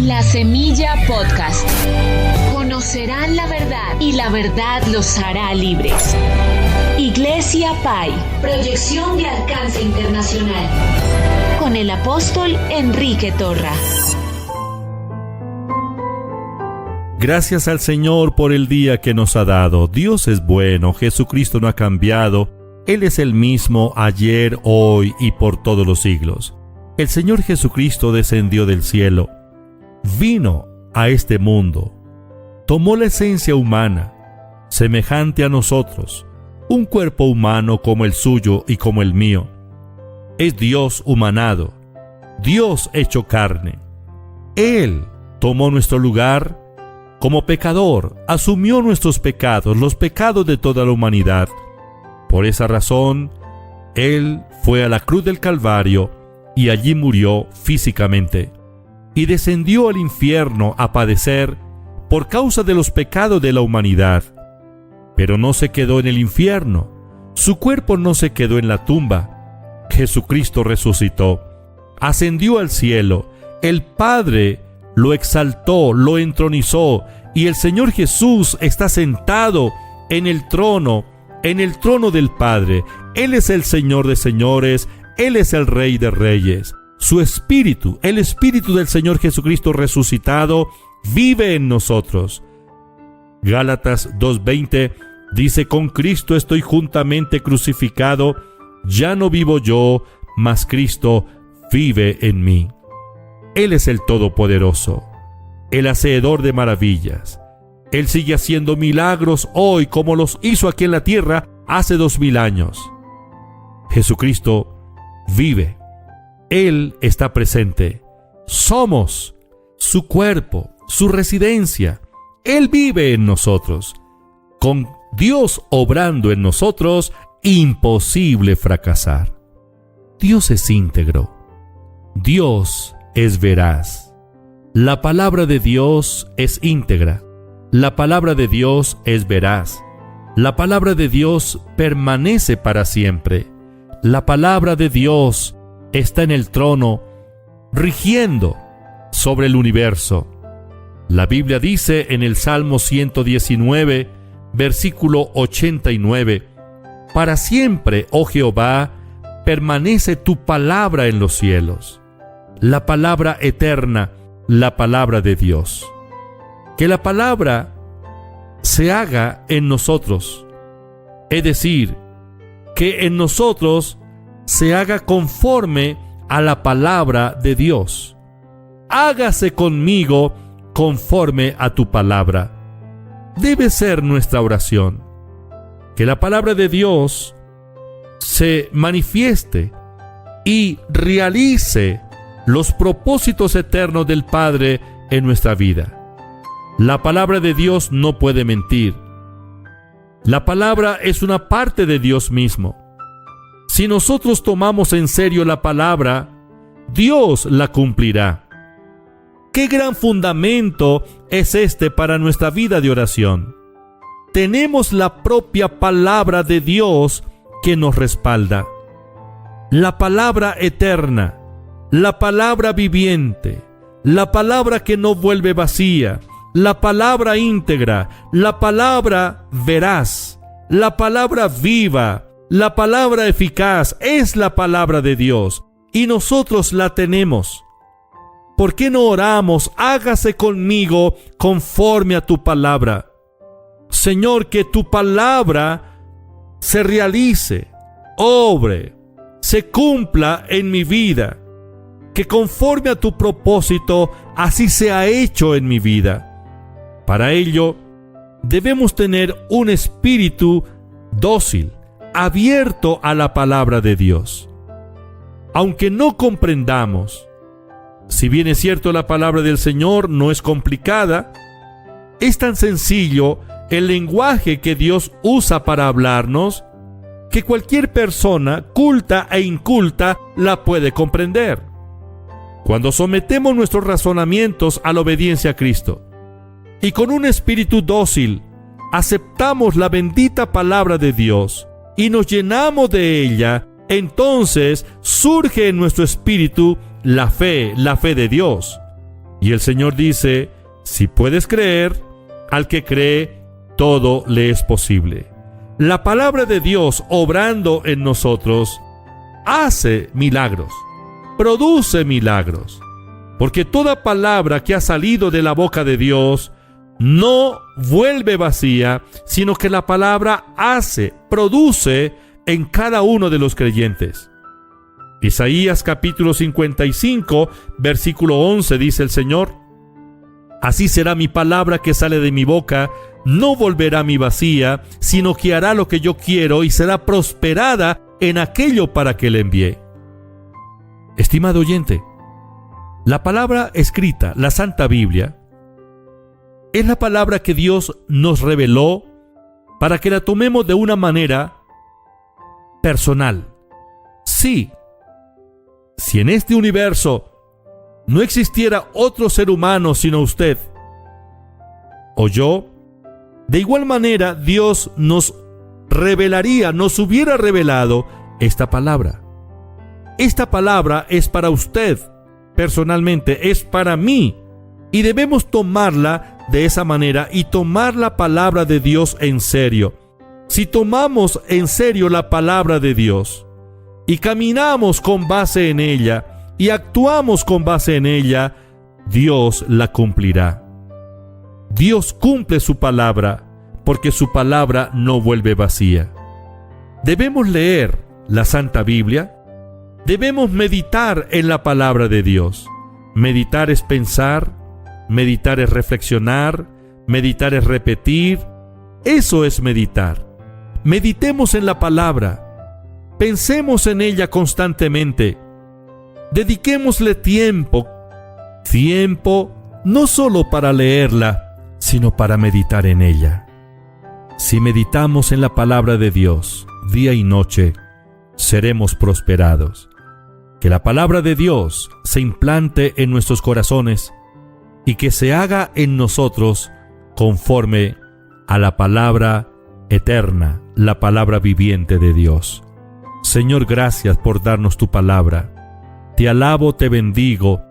La Semilla Podcast. Conocerán la verdad y la verdad los hará libres. Iglesia Pai, proyección de alcance internacional. Con el apóstol Enrique Torra. Gracias al Señor por el día que nos ha dado. Dios es bueno, Jesucristo no ha cambiado. Él es el mismo ayer, hoy y por todos los siglos. El Señor Jesucristo descendió del cielo, vino a este mundo, tomó la esencia humana, semejante a nosotros, un cuerpo humano como el suyo y como el mío. Es Dios humanado, Dios hecho carne. Él tomó nuestro lugar como pecador, asumió nuestros pecados, los pecados de toda la humanidad. Por esa razón, Él fue a la cruz del Calvario y allí murió físicamente, y descendió al infierno a padecer por causa de los pecados de la humanidad. Pero no se quedó en el infierno, su cuerpo no se quedó en la tumba. Jesucristo resucitó, ascendió al cielo, el Padre lo exaltó, lo entronizó, y el Señor Jesús está sentado en el trono del Padre. Él es el Señor de señores, Él es el Rey de reyes. Su Espíritu, el Espíritu del Señor Jesucristo resucitado, vive en nosotros. Gálatas 2:20 dice: con Cristo estoy juntamente crucificado, ya no vivo yo, mas Cristo vive en mí. Él es el Todopoderoso, el Hacedor de maravillas. Él sigue haciendo milagros hoy como los hizo aquí en la tierra hace 2000 años. Jesucristo vive. Él está presente. Somos su cuerpo, su residencia. Él vive en nosotros. Con Dios obrando en nosotros, imposible fracasar. Dios es íntegro. Dios es veraz. La palabra de Dios es íntegra. La palabra de Dios es veraz. La palabra de Dios permanece para siempre. La palabra de Dios está en el trono, rigiendo sobre el universo. La Biblia dice en el Salmo 119, versículo 89, para siempre, oh Jehová, permanece tu palabra en los cielos. La palabra eterna, la palabra de Dios. Que la palabra se haga en nosotros, es decir, que en nosotros se haga conforme a la palabra de Dios. Hágase conmigo conforme a tu palabra. Debe ser nuestra oración. Que la palabra de Dios se manifieste y realice los propósitos eternos del Padre en nuestra vida. La palabra de Dios no puede mentir. La palabra es una parte de Dios mismo. Si nosotros tomamos en serio la palabra, Dios la cumplirá. ¡Qué gran fundamento es este para nuestra vida de oración! Tenemos la propia palabra de Dios que nos respalda. La palabra eterna, la palabra viviente, la palabra que no vuelve vacía, la palabra íntegra, la palabra veraz, la palabra viva, la palabra eficaz, es la palabra de Dios, y nosotros la tenemos. ¿Por qué no oramos? Hágase conmigo conforme a tu palabra. Señor, que tu palabra se realice, obre, se cumpla en mi vida. Que conforme a tu propósito, así sea hecho en mi vida. Para ello, debemos tener un espíritu dócil, abierto a la palabra de Dios. Aunque no comprendamos, si bien es cierto la palabra del Señor no es complicada, es tan sencillo el lenguaje que Dios usa para hablarnos, que cualquier persona, culta e inculta, la puede comprender. Cuando sometemos nuestros razonamientos a la obediencia a Cristo, y con un espíritu dócil aceptamos la bendita palabra de Dios y nos llenamos de ella, entonces surge en nuestro espíritu la fe de Dios. Y el Señor dice, si puedes creer, al que cree, todo le es posible. La palabra de Dios obrando en nosotros hace milagros, produce milagros, porque toda palabra que ha salido de la boca de Dios no vuelve vacía, sino que la palabra hace, produce en cada uno de los creyentes. Isaías capítulo 55, versículo 11 dice el Señor: así será mi palabra que sale de mi boca, no volverá a mí vacía, sino que hará lo que yo quiero y será prosperada en aquello para que le envié. Estimado oyente, la palabra escrita, la Santa Biblia, es la palabra que Dios nos reveló para que la tomemos de una manera personal. Sí, si en este universo no existiera otro ser humano sino usted o yo, de igual manera Dios nos revelaría, nos hubiera revelado esta palabra. Esta palabra es para usted personalmente, es para mí, y debemos tomarla de esa manera y tomar la palabra de Dios en serio. Si tomamos en serio la palabra de Dios y caminamos con base en ella y actuamos con base en ella, Dios la cumplirá. Dios cumple su palabra porque su palabra no vuelve vacía. Debemos leer la Santa Biblia, debemos meditar en la palabra de Dios. Meditar es pensar, meditar es reflexionar, meditar es repetir. Eso es meditar. Meditemos en la palabra, pensemos en ella constantemente, dediquémosle tiempo no solo para leerla, sino para meditar en ella. Si meditamos en la palabra de Dios día y noche, seremos prosperados. Que la palabra de Dios se implante en nuestros corazones y que se haga en nosotros conforme a la palabra eterna, la palabra viviente de Dios. Señor, gracias por darnos tu palabra. Te alabo, te bendigo.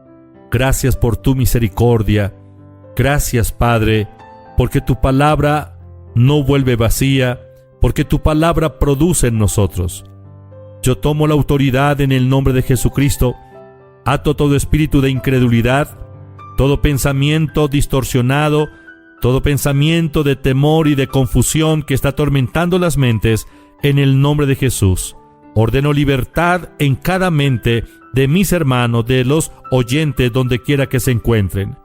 Gracias por tu misericordia. Gracias, Padre, porque tu palabra no vuelve vacía, porque tu palabra produce en nosotros. Yo tomo la autoridad en el nombre de Jesucristo, ato todo espíritu de incredulidad, todo pensamiento distorsionado, todo pensamiento de temor y de confusión que está atormentando las mentes, en el nombre de Jesús. Ordeno libertad en cada mente de mis hermanos, de los oyentes, donde quiera que se encuentren.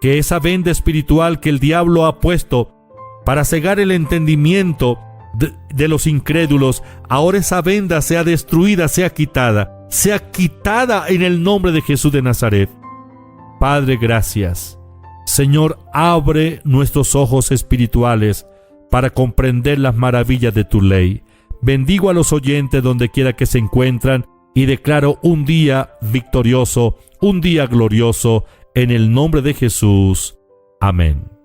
Que esa venda espiritual que el diablo ha puesto para cegar el entendimiento de los incrédulos, ahora esa venda sea destruida, sea quitada en el nombre de Jesús de Nazaret. Padre, gracias. Señor, abre nuestros ojos espirituales para comprender las maravillas de tu ley. Bendigo a los oyentes donde quiera que se encuentran y declaro un día victorioso, un día glorioso, en el nombre de Jesús. Amén.